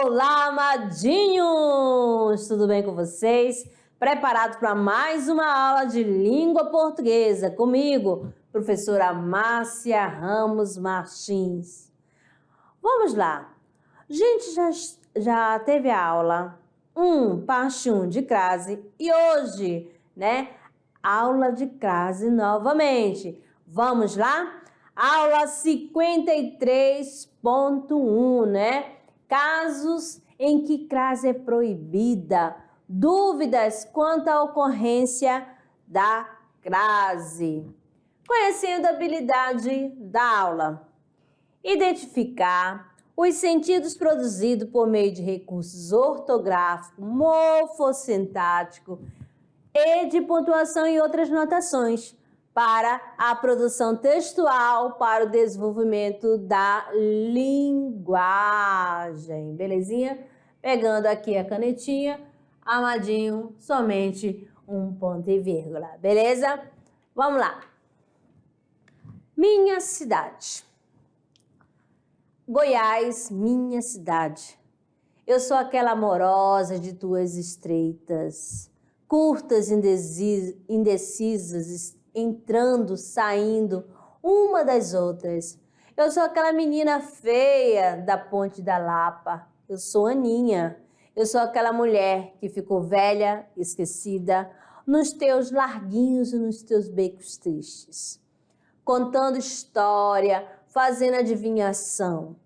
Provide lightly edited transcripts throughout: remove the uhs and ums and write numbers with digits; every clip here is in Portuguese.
Olá, amadinhos! Tudo bem com vocês? Preparados para mais uma aula de língua portuguesa comigo, professora Márcia Ramos Martins. Vamos lá. A gente já teve a aula 1, parte 1 de crase e hoje, aula de crase novamente. Vamos lá? Aula 53.1, Casos em que crase é proibida. Dúvidas quanto à ocorrência da crase. Conhecendo a habilidade da aula. Identificar os sentidos produzidos por meio de recursos ortográfico, morfossintático e de pontuação e outras notações para a produção textual para o desenvolvimento da linguagem. Belezinha? Pegando aqui a canetinha, amadinho, somente um ponto e vírgula. Beleza? Vamos lá. Minha cidade. Goiás, minha cidade. Eu sou aquela amorosa de tuas estreitas, curtas, indecisas, entrando, saindo, uma das outras. Eu sou aquela menina feia da Ponte da Lapa. Eu sou Aninha. Eu sou aquela mulher que ficou velha, esquecida, nos teus larguinhos e nos teus becos tristes. Contando história, fazendo adivinhação.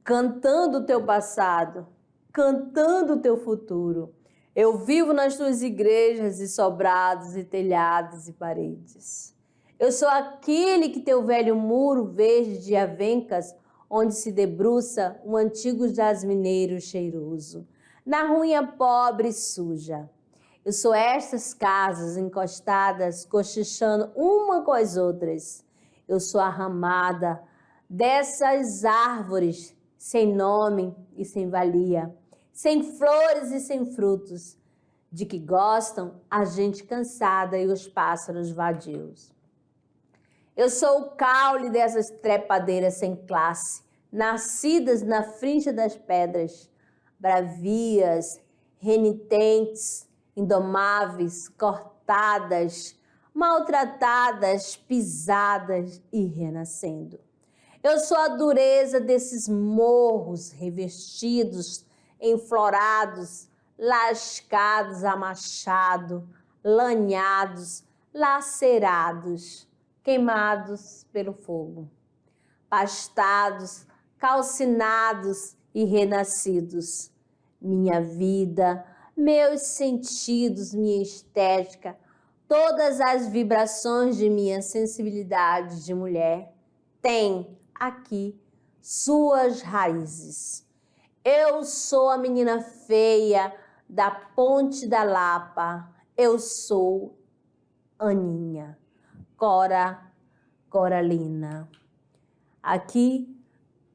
Cantando o teu passado, cantando o teu futuro. Eu vivo nas tuas igrejas e sobrados e telhados e paredes. Eu sou aquele que teu velho muro verde de avencas, onde se debruça um antigo jasmineiro cheiroso, na ruinha pobre e suja. Eu sou estas casas encostadas, cochichando uma com as outras. Eu sou a ramada dessas árvores sem nome e sem valia, sem flores e sem frutos, de que gostam a gente cansada e os pássaros vadios. Eu sou o caule dessas trepadeiras sem classe, nascidas na frincha das pedras, bravias, renitentes, indomáveis, cortadas, maltratadas, pisadas e renascendo. Eu sou a dureza desses morros revestidos, enflorados, lascados a machado, lanhados, lacerados, queimados pelo fogo, pastados, calcinados e renascidos. Minha vida, meus sentidos, minha estética, todas as vibrações de minha sensibilidade de mulher têm aqui suas raízes. Eu sou a menina feia da Ponte da Lapa. Eu sou Aninha, Coralina. Aqui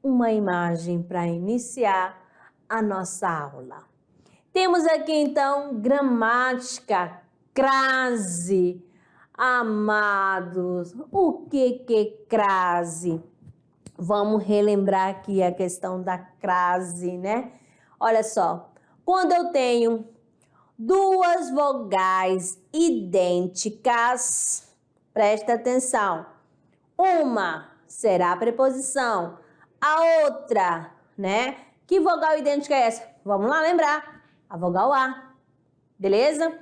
uma imagem para iniciar a nossa aula. Temos aqui então gramática, crase. Amados, o que é crase? Vamos relembrar aqui a questão da crase, Olha só, quando eu tenho duas vogais idênticas, presta atenção, uma será a preposição, a outra, Que vogal idêntica é essa? Vamos lá lembrar, a vogal A, beleza?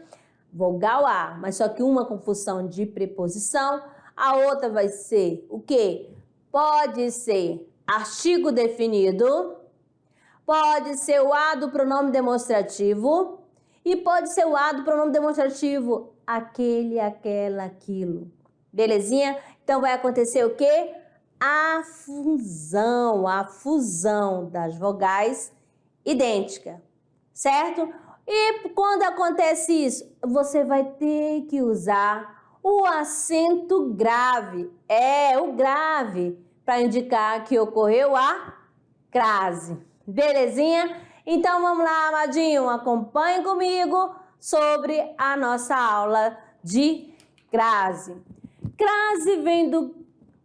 Vogal A, mas só que uma com função de preposição, a outra vai ser o quê? Pode ser artigo definido, pode ser o A do pronome demonstrativo e pode ser o A do pronome demonstrativo aquele, aquela, aquilo. Belezinha? Então vai acontecer o quê? A fusão das vogais idênticas, certo? E quando acontece isso, você vai ter que usar o acento grave, o grave, para indicar que ocorreu a crase. Belezinha? Então vamos lá, amadinho, acompanhe comigo sobre a nossa aula de crase. Crase vem do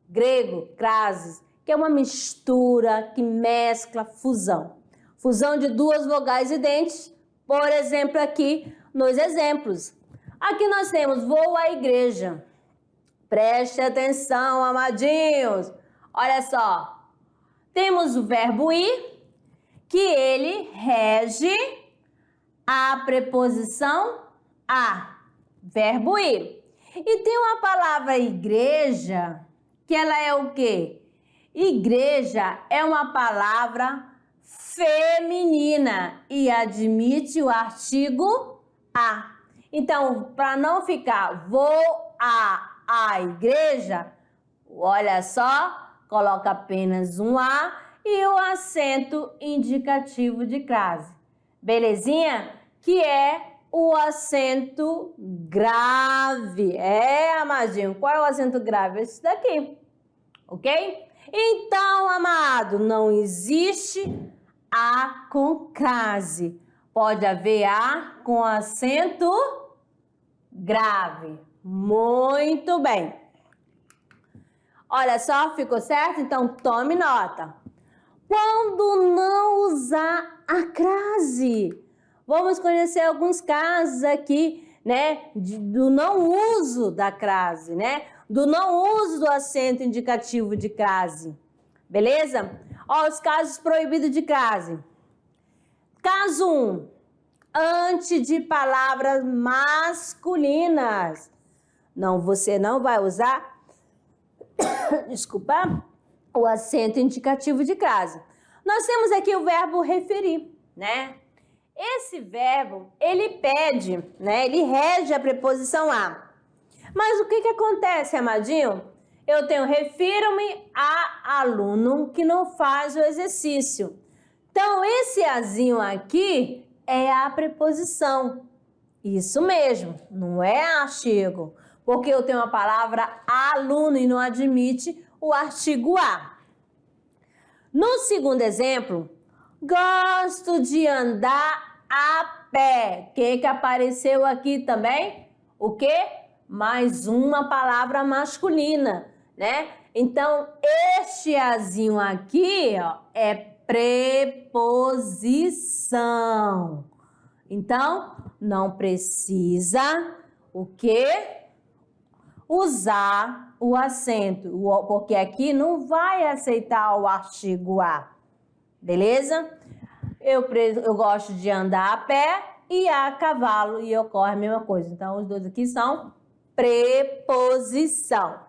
grego, crasis, que é uma mistura que mescla fusão. Fusão de duas vogais idênticas, por exemplo, aqui nos exemplos. Aqui nós temos vou à igreja. Preste atenção, amadinhos. Olha só. Temos o verbo ir, que ele rege a preposição a. Verbo ir. E tem uma palavra igreja, que ela é o quê? Igreja é uma palavra feminina e admite o artigo a. Então, para não ficar vou à igreja, olha só, coloca apenas um a e o acento indicativo de crase. Belezinha? Que é o acento grave. Amadinho, qual é o acento grave? Esse daqui, ok? Então, amado, não existe a com crase. Pode haver a com acento grave. Muito bem. Olha só, ficou certo? Então, tome nota. Quando não usar a crase? Vamos conhecer alguns casos aqui, né? Do não uso da crase, né? Do não uso do acento indicativo de crase. Beleza? Ó, os casos proibidos de crase. Caso 1. Antes de palavras masculinas. Não, você não vai usar, desculpa, o acento indicativo de crase. Nós temos aqui o verbo referir, né? Esse verbo, ele pede, né? Ele rege a preposição a. Mas o que acontece, amadinho? Eu tenho refiro-me a aluno que não faz o exercício. Então, esse azinho aqui é a preposição. Isso mesmo, não é artigo. Porque eu tenho a palavra aluno e não admite o artigo a. No segundo exemplo, gosto de andar a pé. O que apareceu aqui também? O quê? Mais uma palavra masculina, né? Então, este azinho aqui, ó, é preposição. Então, não precisa o quê? Usar o acento, porque aqui não vai aceitar o artigo a. Beleza? Eu gosto de andar a pé e a cavalo e ocorre a mesma coisa. Então, os dois aqui são preposição.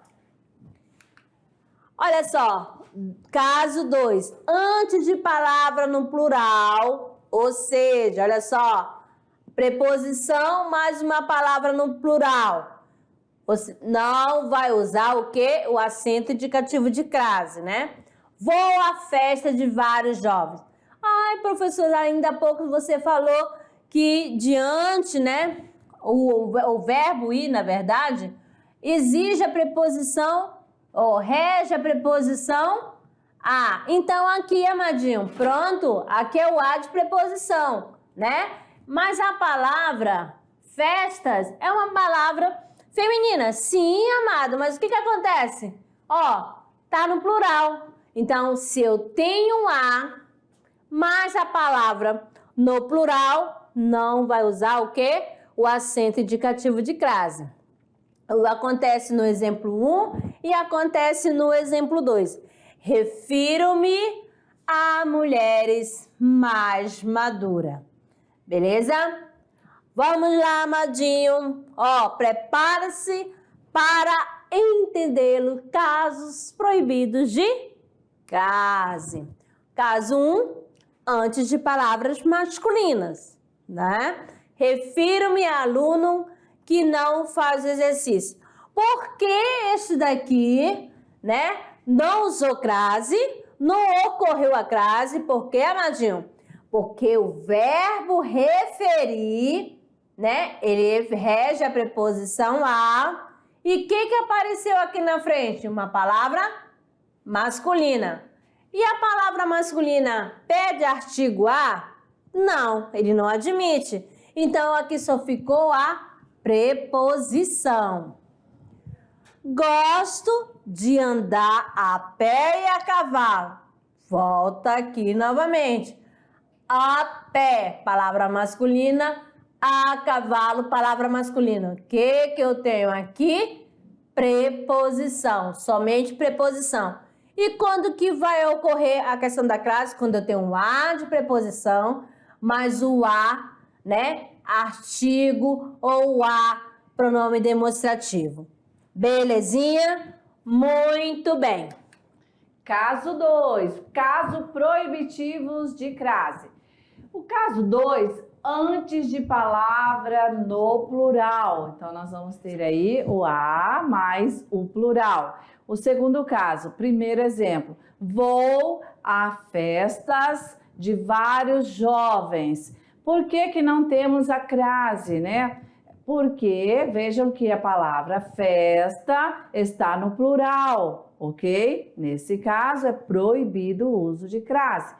Olha só, caso 2. Antes de palavra no plural, ou seja, olha só, preposição mais uma palavra no plural. Você não vai usar o quê? O acento indicativo de crase, né? Vou à festa de vários jovens. Ai, professor, ainda há pouco você falou que diante, né? O verbo ir, na verdade, exige a preposição, ou rege a preposição a. Então, aqui, amadinho, pronto, aqui é o a de preposição, né? Mas a palavra festas é uma palavra feminina. Sim, amado, mas o que acontece? Ó, tá no plural. Então, se eu tenho a, mas a palavra no plural, não vai usar o quê? O acento indicativo de crase. Acontece no exemplo 1 e acontece no exemplo 2. Refiro-me a mulheres mais maduras. Beleza? Vamos lá, amadinho. Ó, prepara-se para entendê-lo. Casos proibidos de crase. Caso 1, antes de palavras masculinas, né? Refiro-me a aluno que não faz exercício. Por que esse daqui, né? Não usou crase, não ocorreu a crase. Por quê, amadinho? Porque o verbo referir, né? Ele rege a preposição a. E o que apareceu aqui na frente? Uma palavra masculina. E a palavra masculina pede artigo a? Não, ele não admite. Então, aqui só ficou a preposição. Gosto de andar a pé e a cavalo. Volta aqui novamente. A pé, palavra masculina. A cavalo, palavra masculina. O que eu tenho aqui? Preposição, somente preposição. E quando que vai ocorrer a questão da crase? Quando eu tenho um a de preposição, mais o a, né? Artigo ou a pronome demonstrativo. Belezinha? Muito bem. Caso 2, caso proibitivos de crase. O caso 2, antes de palavra no plural. Então, nós vamos ter aí o a mais o plural. O segundo caso, primeiro exemplo. Vou a festas de vários jovens. Por que não temos a crase, né? Porque vejam que a palavra festa está no plural, ok? Nesse caso, é proibido o uso de crase.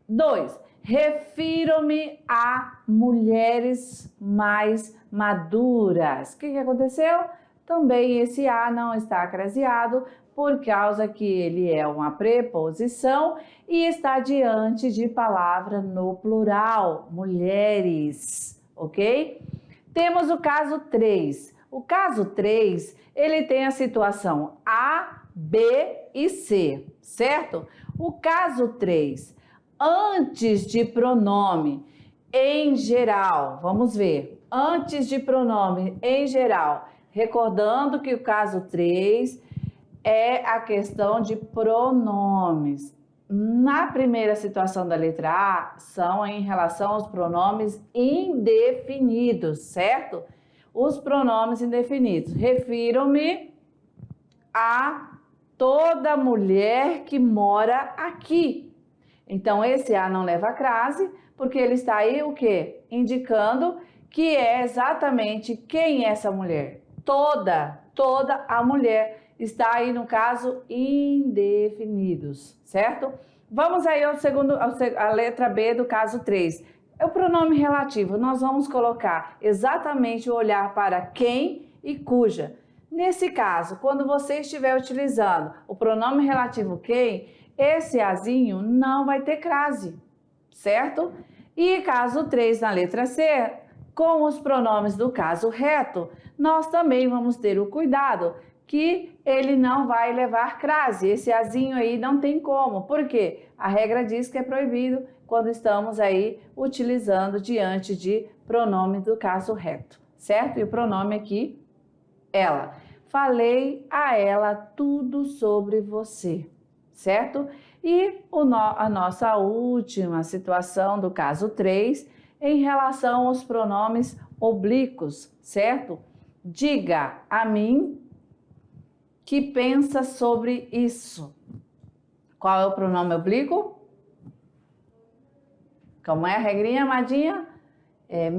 2. Refiro-me a mulheres mais maduras. O que aconteceu? Também esse a não está craseado por causa que ele é uma preposição e está diante de palavra no plural, mulheres, ok? Temos o caso 3. O caso 3, ele tem a situação A, B e C, certo? O caso 3, antes de pronome em geral, vamos ver, antes de pronome em geral, recordando que o caso 3 é a questão de pronomes. Na primeira situação da letra A, são em relação aos pronomes indefinidos, certo? Os pronomes indefinidos. Refiro-me a toda mulher que mora aqui. Então, esse a não leva a crase, porque ele está aí o quê? Indicando que é exatamente quem é essa mulher. Toda a mulher. Está aí no caso indefinidos, certo? Vamos aí a letra B do caso 3. É o pronome relativo. Nós vamos colocar exatamente o olhar para quem e cuja. Nesse caso, quando você estiver utilizando o pronome relativo quem, esse azinho não vai ter crase, certo? E caso 3 na letra C, com os pronomes do caso reto, nós também vamos ter o cuidado que ele não vai levar crase. Esse azinho aí não tem como. Por quê? A regra diz que é proibido quando estamos aí utilizando diante de pronome do caso reto, certo? E o pronome aqui, ela. Falei a ela tudo sobre você, certo? E a nossa última situação do caso 3, em relação aos pronomes oblíquos, certo? Diga a mim que pensa sobre isso. Qual é o pronome oblíquo? Como é a regrinha, amadinha? É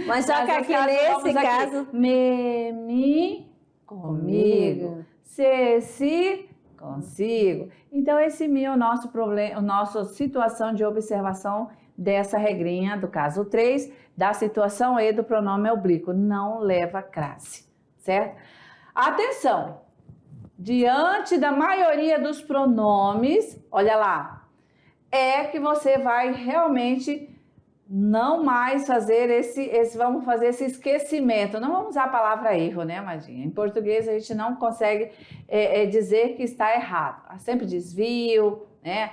Mas só que aqui nesse caso... Me, comigo. Se, consigo. Então, esse me é o nosso problema, a nossa situação de observação dessa regrinha do caso 3, da situação E do pronome oblíquo, não leva crase, certo? Atenção! Diante da maioria dos pronomes, olha lá, é que você vai realmente não mais fazer vamos fazer esse esquecimento. Não vamos usar a palavra erro, né, Amadinha? Em português a gente não consegue dizer que está errado. Sempre desvio, né?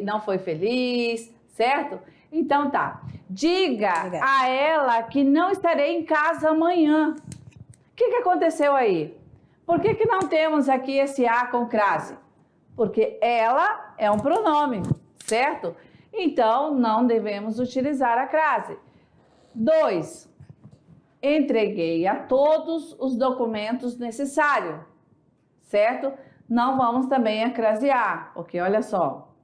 Não foi feliz, certo? Então tá. Diga a ela que não estarei em casa amanhã. O que aconteceu aí? Por que não temos aqui esse a com crase? Porque ela é um pronome, certo? Então, não devemos utilizar a crase. 2. Entreguei a todos os documentos necessários, certo? Não vamos também acrasear, porque olha só,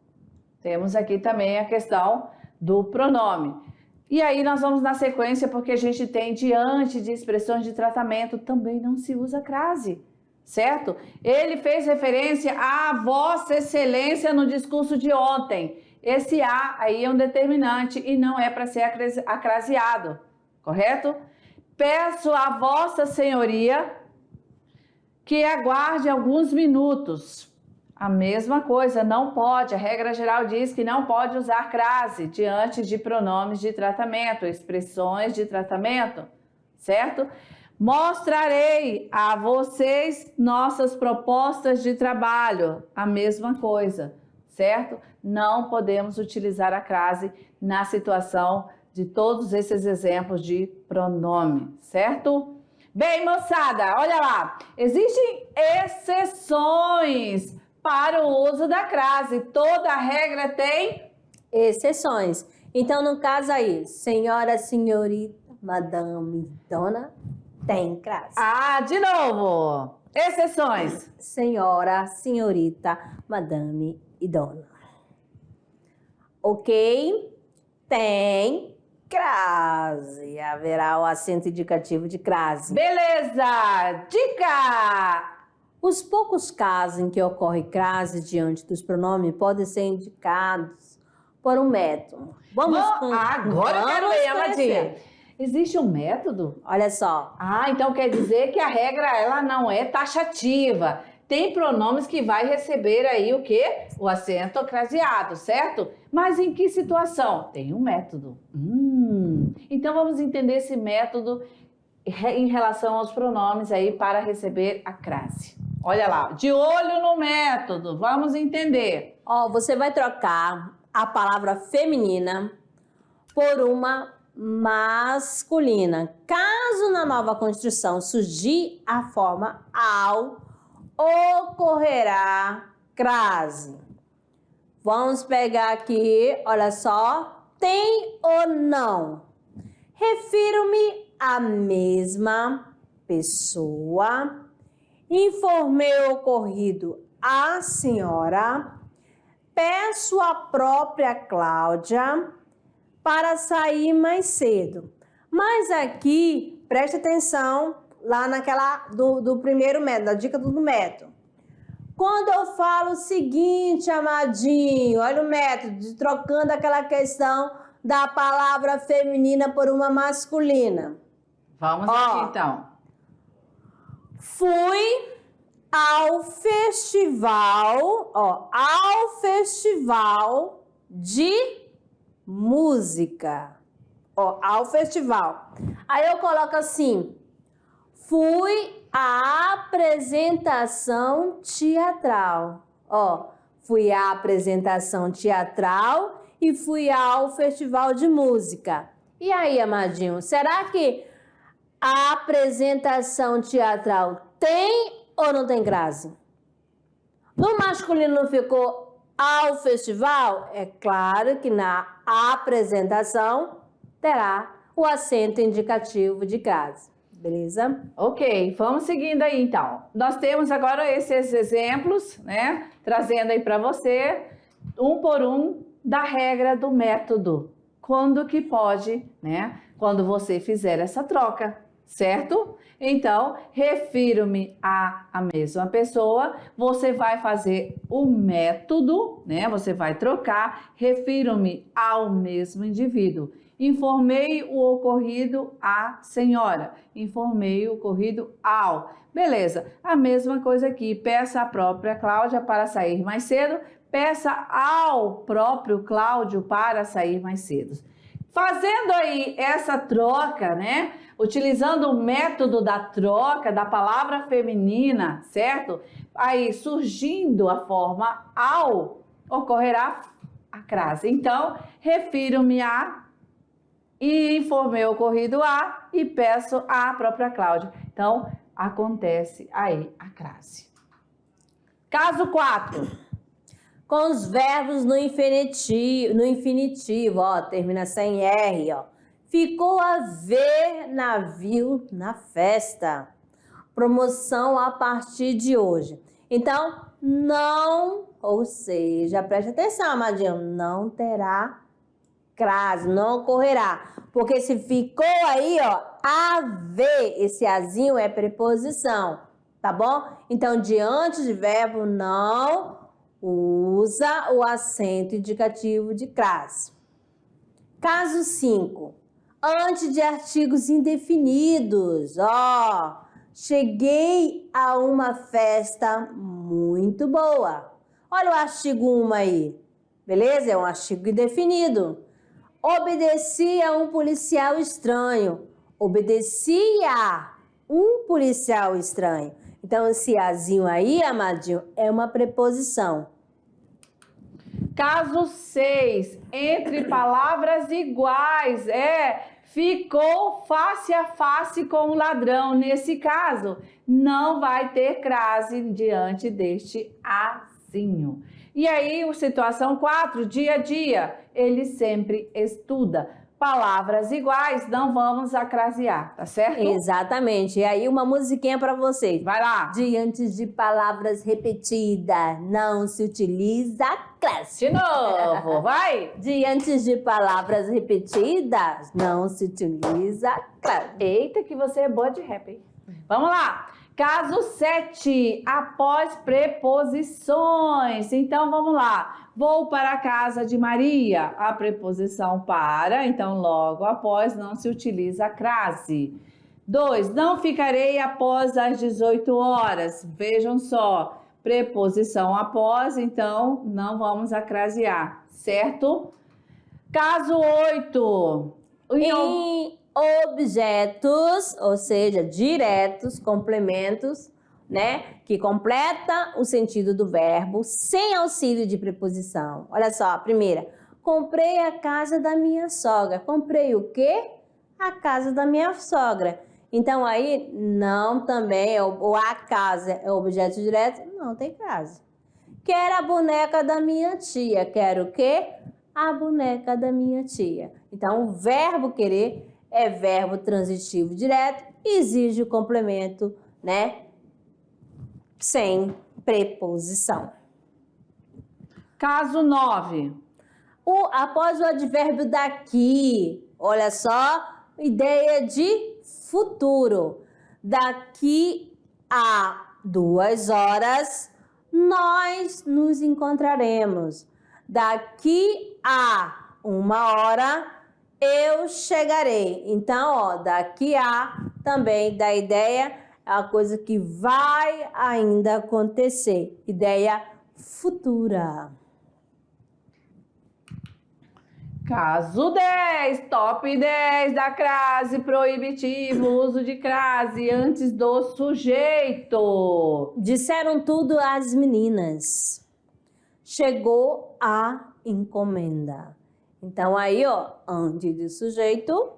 temos aqui também a questão do pronome. E aí nós vamos na sequência, porque a gente tem diante de expressões de tratamento, também não se usa crase, certo? Ele fez referência a Vossa Excelência no discurso de ontem. Esse a aí é um determinante e não é para ser acraseado, correto? Peço a Vossa Senhoria que aguarde alguns minutos. A mesma coisa, não pode. A regra geral diz que não pode usar crase diante de pronomes de tratamento, expressões de tratamento, certo? Mostrarei a vocês nossas propostas de trabalho. A mesma coisa, certo? Não podemos utilizar a crase na situação de todos esses exemplos de pronome, certo? Bem, moçada, olha lá. Existem exceções para o uso da crase. Toda regra tem exceções. Então, no caso aí, senhora, senhorita, madame, dona, tem crase. Ah, de novo. Exceções. Senhora, senhorita, madame e dona. Ok? Tem crase. Haverá o acento indicativo de crase. Beleza. Dica. Os poucos casos em que ocorre crase diante dos pronomes podem ser indicados por um método. Agora eu quero ver, Amadinha. Existe um método? Olha só. Ah, então quer dizer que a regra ela não é taxativa. Tem pronomes que vai receber aí o quê? O acento craseado, certo? Mas em que situação? Tem um método. Então vamos entender esse método em relação aos pronomes aí para receber a crase. Olha lá, de olho no método, vamos entender. Ó, você vai trocar a palavra feminina por uma masculina. Caso na nova construção surgir a forma ao, ocorrerá crase. Vamos pegar aqui, olha só, tem ou não? Refiro-me à mesma pessoa. Informei o ocorrido à senhora. Peço à própria Cláudia para sair mais cedo. Mas aqui, preste atenção lá naquela do primeiro método, da dica do método. Quando eu falo o seguinte, amadinho, olha o método, de trocando aquela questão da palavra feminina por uma masculina. Vamos aqui então. Fui ao festival, ao festival de música. Ao festival. Aí eu coloco assim, fui à apresentação teatral. Fui à apresentação teatral e fui ao festival de música. E aí, amadinho, será que a apresentação teatral tem ou não tem crase? No masculino não ficou ao festival? É claro que na apresentação terá o acento indicativo de crase. Beleza? Ok, vamos seguindo aí então. Nós temos agora esses exemplos, né? Trazendo aí para você, um por um, da regra do método. Quando que pode, né? Quando você fizer essa troca, certo? Então, refiro-me à mesma pessoa, você vai fazer o método, né? Você vai trocar, refiro-me ao mesmo indivíduo. Informei o ocorrido à senhora. Informei o ocorrido ao. Beleza, a mesma coisa aqui. Peça à própria Cláudia para sair mais cedo. Peça ao próprio Cláudio para sair mais cedo. Fazendo aí essa troca, né? Utilizando o método da troca da palavra feminina, certo? Aí surgindo a forma ao, ocorrerá a crase. Então, refiro-me a e informei o ocorrido a e peço à própria Cláudia. Então, acontece aí a crase. Caso 4. Com os verbos no infinitivo, termina sem R, Ficou a ver navio na festa. Promoção a partir de hoje. Então, não, ou seja, preste atenção, amadinho, não terá crase, não ocorrerá. Porque se ficou aí, a ver, esse azinho é preposição, tá bom? Então, diante de verbo, não usa o acento indicativo de crase. Caso 5. Antes de artigos indefinidos. Cheguei a uma festa muito boa. Olha o artigo 1 aí. Beleza? É um artigo indefinido. Obedeci a um policial estranho. Obedeci a um policial estranho. Então, esse azinho aí, amadinho, é uma preposição. Caso 6, entre palavras iguais, ficou face a face com o ladrão. Nesse caso, não vai ter crase diante deste azinho. E aí, situação 4, dia a dia, ele sempre estuda. Palavras iguais, não vamos acrasear, tá certo? Exatamente. E aí, uma musiquinha para vocês. Vai lá. Diante de palavras repetidas, não se utiliza crase. De novo, vai. Diante de palavras repetidas, não se utiliza crase. Eita, que você é boa de rap, hein? Vamos lá. Caso 7, após preposições. Então, vamos lá. Vou para a casa de Maria. A preposição para, então logo após não se utiliza a crase. 2, não ficarei após as 18 horas. Vejam só, preposição após, então não vamos acrasear, certo? Caso 8. Em objetos, ou seja, diretos, complementos, né? Que completa o sentido do verbo sem auxílio de preposição. Olha só, a primeira. Comprei a casa da minha sogra. Comprei o quê? A casa da minha sogra. Então, aí, não também, ou a casa é objeto direto, não tem crase. Quero a boneca da minha tia. Quero o quê? A boneca da minha tia. Então, o verbo querer é verbo transitivo direto e exige o complemento, né? Sem preposição. Caso 9. Após o advérbio daqui, olha só, ideia de futuro. Daqui a 2 horas, nós nos encontraremos. Daqui a 1 hora, eu chegarei. Então, ó, daqui a também dá ideia, é a coisa que vai ainda acontecer. Ideia futura. Caso 10, top 10 da crase proibitivo, uso de crase antes do sujeito. Disseram tudo as meninas. Chegou a encomenda. Então, aí, ó, antes de sujeito,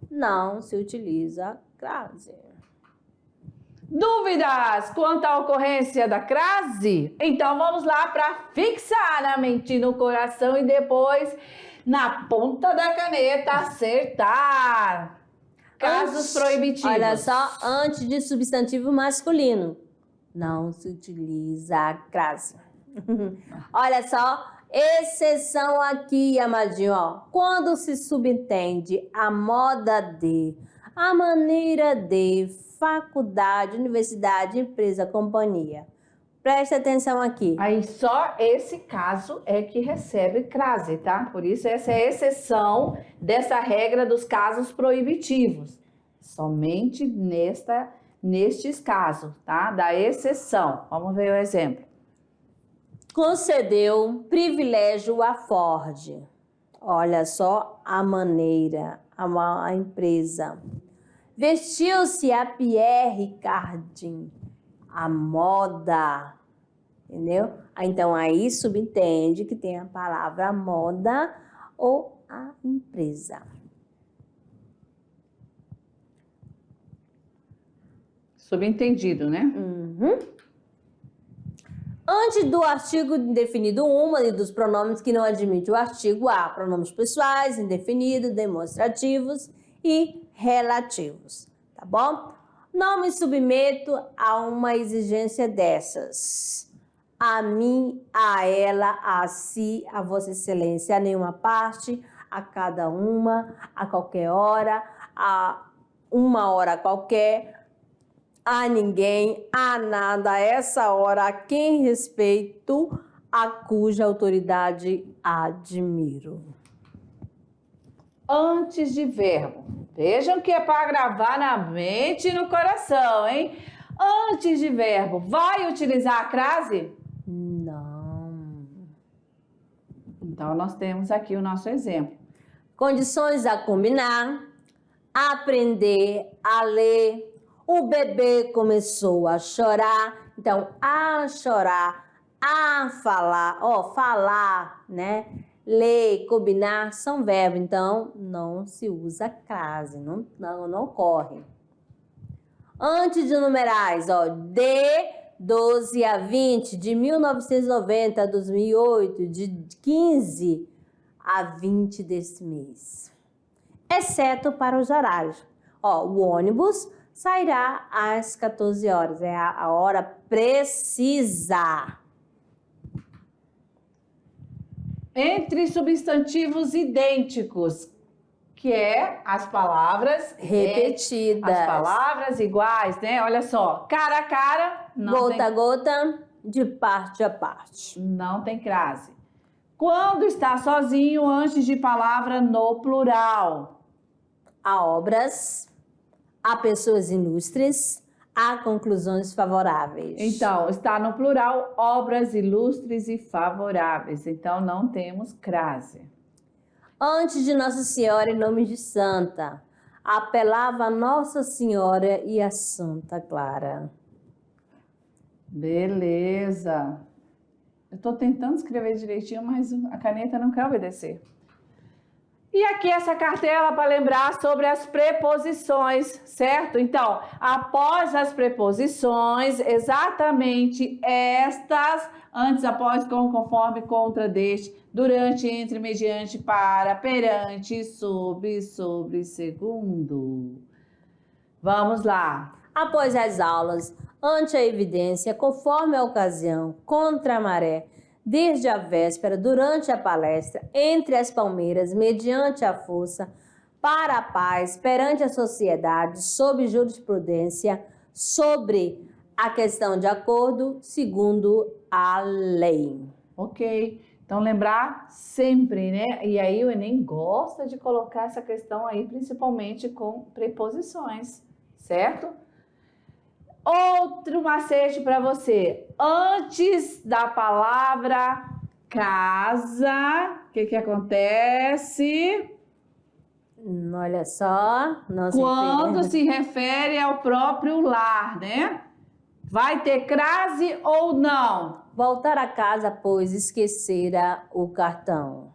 não se utiliza crase. Dúvidas quanto à ocorrência da crase? Então, vamos lá para fixar na mente e no coração e depois, na ponta da caneta, acertar. Casos proibitivos. Olha só, antes de substantivo masculino, não se utiliza a crase. Olha só, exceção aqui, amadinho, ó. Quando se subentende a moda de, a maneira de, faculdade, universidade, empresa, companhia. Preste atenção aqui. Aí só esse caso é que recebe crase, tá? Por isso essa é a exceção dessa regra dos casos proibitivos. Somente nestes casos, tá? Da exceção. Vamos ver o exemplo. Concedeu privilégio a Ford. Olha só a maneira, a empresa. Vestiu-se a Pierre Cardin. A moda, entendeu? Então, aí subentende que tem a palavra moda ou a empresa. Subentendido, né? Uhum. Antes do artigo indefinido 1 e dos pronomes que não admite o artigo A, pronomes pessoais, indefinidos, demonstrativos e relativos, tá bom? Não me submeto a uma exigência dessas. A mim, a ela, a si, a Vossa Excelência, a nenhuma parte, a cada uma, a qualquer hora, a uma hora qualquer, a ninguém, a nada, a essa hora, a quem respeito, a cuja autoridade admiro. Antes de verbo. Vejam que é para gravar na mente e no coração, hein? Antes de verbo, vai utilizar a crase? Não. Então, nós temos aqui o nosso exemplo. Condições a combinar, aprender a ler. O bebê começou a chorar. Então, a chorar, a falar, falar, né? Ler, combinar são verbos. Então, não se usa crase, não ocorre. Antes de numerais, de 12 a 20, de 1990 a 2008, de 15 a 20 deste mês. Exceto para os horários. O ônibus sairá às 14 horas, é a hora precisa. Entre substantivos idênticos, que é as palavras repetidas. As palavras iguais, né? Olha só, cara a cara, gota a gota, de parte a parte. Não tem crase. Quando está sozinho, antes de palavra no plural. Há obras, há pessoas ilustres, há conclusões favoráveis. Então, está no plural, obras ilustres e favoráveis. Então, não temos crase. Antes de Nossa Senhora, em nome de Santa, apelava a Nossa Senhora e a Santa Clara. Beleza. Eu estou tentando escrever direitinho, mas a caneta não quer obedecer. E aqui essa cartela para lembrar sobre as preposições, certo? Então, após as preposições, exatamente estas, antes, após, com, conforme, contra, deste, durante, entre, mediante, para, perante, sobre, segundo. Vamos lá. Após as aulas, ante a evidência, conforme a ocasião, contra a maré, desde a véspera, durante a palestra, entre as palmeiras, mediante a força, para a paz, perante a sociedade, sob jurisprudência, sobre a questão de acordo, segundo a lei. Ok. Então, lembrar sempre, né? E aí o Enem gosta de colocar essa questão aí, principalmente com preposições, certo? Outro macete para você. Antes da palavra casa, o que acontece? Olha só. Quando se refere ao próprio lar, né? Vai ter crase ou não? Voltar a casa, pois esquecera o cartão.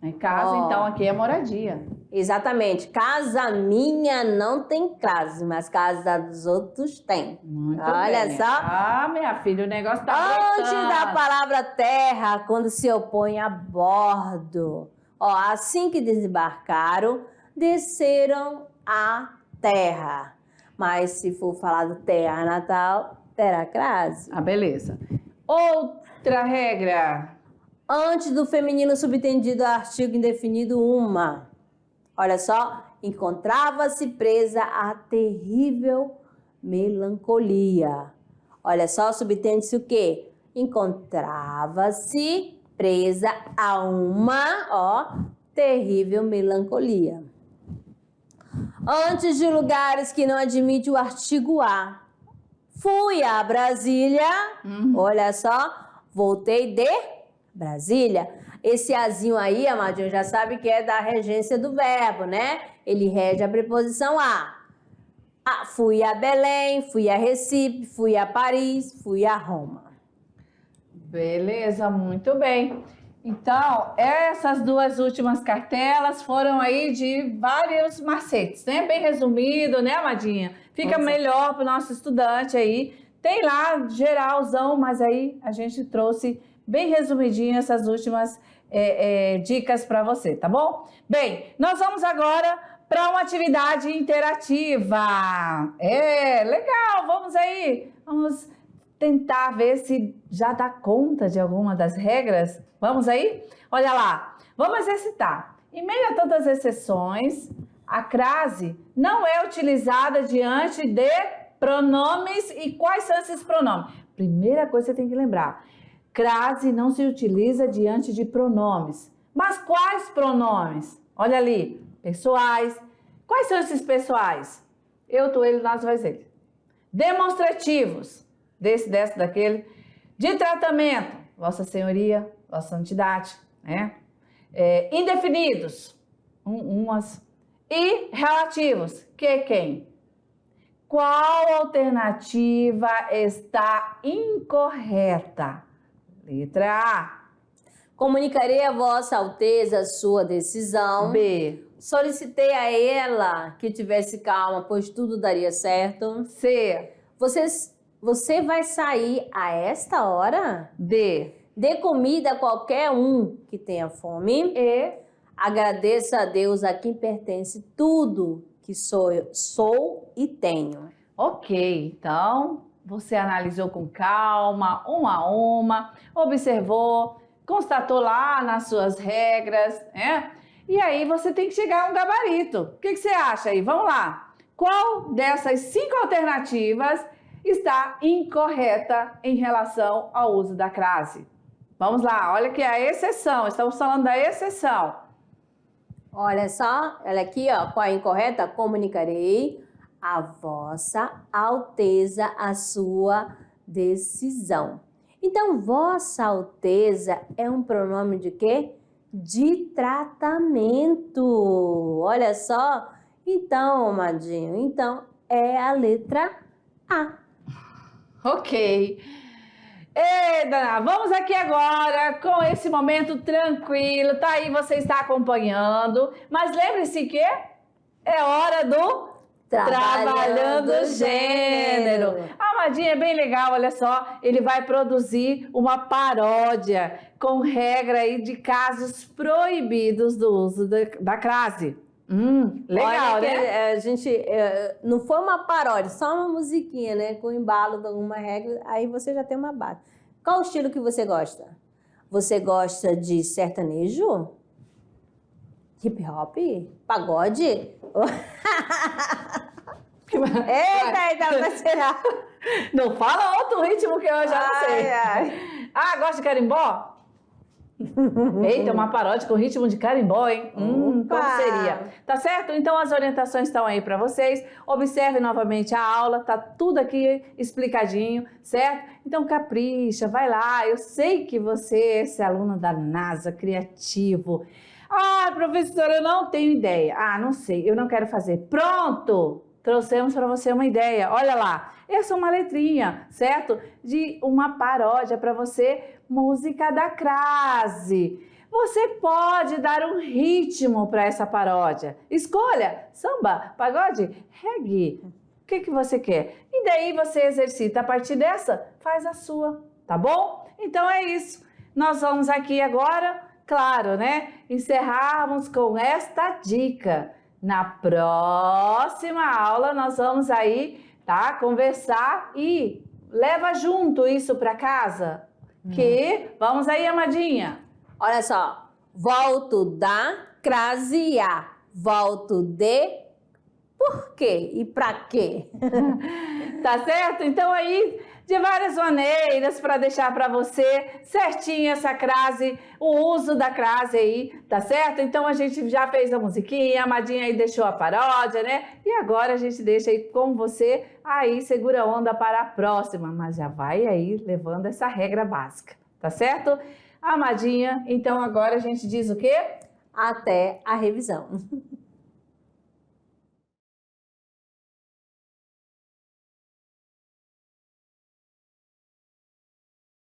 É casa, então, aqui é moradia. Exatamente. Casa minha não tem crase, mas casa dos outros tem. Muito Olha bem. só. Ah, minha filha, o negócio tá Antes da palavra terra, quando se opõe a bordo. Assim que desembarcaram, desceram a terra. Mas se for falado terra natal, terá crase. Ah, beleza. Outra regra. Antes do feminino subtendido a artigo indefinido, uma. Olha só, encontrava-se presa a terrível melancolia. Olha só, subtende-se o quê? Encontrava-se presa a uma, terrível melancolia. Antes de lugares que não admite o artigo A. Fui a Brasília, olha só, voltei de Brasília. Esse azinho aí, amadinho, já sabe que é da regência do verbo, né? Ele rege a preposição a. Fui a Belém, fui a Recife, fui a Paris, fui a Roma. Beleza, muito bem. Então, essas duas últimas cartelas foram aí de vários macetes, né? Bem resumido, né, amadinha? Fica melhor para o nosso estudante aí. Tem lá geralzão, mas aí a gente trouxe bem resumidinho essas últimas dicas para você, tá bom? Bem, nós vamos agora para uma atividade interativa. Legal, vamos aí. Vamos tentar ver se já dá conta de alguma das regras. Vamos aí? Olha lá, vamos exercitar. Em meio a tantas exceções, a crase não é utilizada diante de pronomes. E quais são esses pronomes? Primeira coisa que você tem que lembrar. Crase não se utiliza diante de pronomes. Mas quais pronomes? Olha ali, pessoais. Quais são esses pessoais? Eu, tu, ele, nós, nós, ele. Demonstrativos. Desse, daquele. De tratamento. Vossa Senhoria, Vossa Santidade, né? indefinidos, umas, e relativos, que quem? Qual alternativa está incorreta? Letra A. Comunicarei a Vossa Alteza a sua decisão. B. Solicitei a ela que tivesse calma, pois tudo daria certo. C. Você vai sair a esta hora? D. Dê comida a qualquer um que tenha fome. E. Agradeça a Deus a quem pertence tudo que sou e tenho. Ok, então você analisou com calma, uma a uma, observou, constatou lá nas suas regras, né? E aí você tem que chegar a um gabarito. O que você acha aí? Vamos lá. Qual dessas 5 alternativas está incorreta em relação ao uso da crase? Vamos lá, olha que é a exceção, estamos falando da exceção. Olha só, olha aqui, ó, qual é a incorreta? Comunicarei a Vossa Alteza a sua decisão. Então, Vossa Alteza é um pronome de quê? De tratamento. Olha só. Então, amadinho, então é a letra A. Ok. Ei, Dana, vamos aqui agora com esse momento tranquilo. Tá aí, você está acompanhando. Mas lembre-se que é hora do Trabalhando Gênero. A Amadinha é bem legal, olha só. Ele vai produzir uma paródia com regra aí de casos proibidos do uso da crase. Legal, olha, né? A gente não foi uma paródia, só uma musiquinha, né? Com embalo de alguma regra, aí você já tem uma base. Qual o estilo que você gosta? Você gosta de sertanejo? Hip hop? Pagode? Eita, vai será? Não fala outro ritmo que eu já não sei. Ah, gosta de carimbó? Eita, uma paródia com ritmo de carimbó, hein? Como seria? Tá certo? Então as orientações estão aí para vocês. Observe novamente a aula, tá tudo aqui explicadinho, certo? Então capricha, vai lá. Eu sei que você é aluno da NASA, criativo. Ah, professora, eu não tenho ideia. Ah, não sei, eu não quero fazer. Pronto! Trouxemos para você uma ideia. Olha lá, essa é uma letrinha, certo? De uma paródia para você, música da crase. Você pode dar um ritmo para essa paródia. Escolha samba, pagode, reggae. O que você quer? E daí você exercita a partir dessa, faz a sua, tá bom? Então é isso. Nós vamos aqui agora, claro, né? Encerrarmos com esta dica. Na próxima aula nós vamos aí, tá? Conversar e leva junto isso para casa. Que vamos aí, Amadinha. Olha só, volto da crase A, volto de por quê e para quê? Tá certo? Então aí, de várias maneiras para deixar para você certinho essa crase, o uso da crase aí, tá certo? Então a gente já fez a musiquinha, a Amadinha aí deixou a paródia, né? E agora a gente deixa aí com você, aí segura a onda para a próxima, mas já vai aí levando essa regra básica, tá certo? Amadinha, então agora a gente diz o quê? Até a revisão.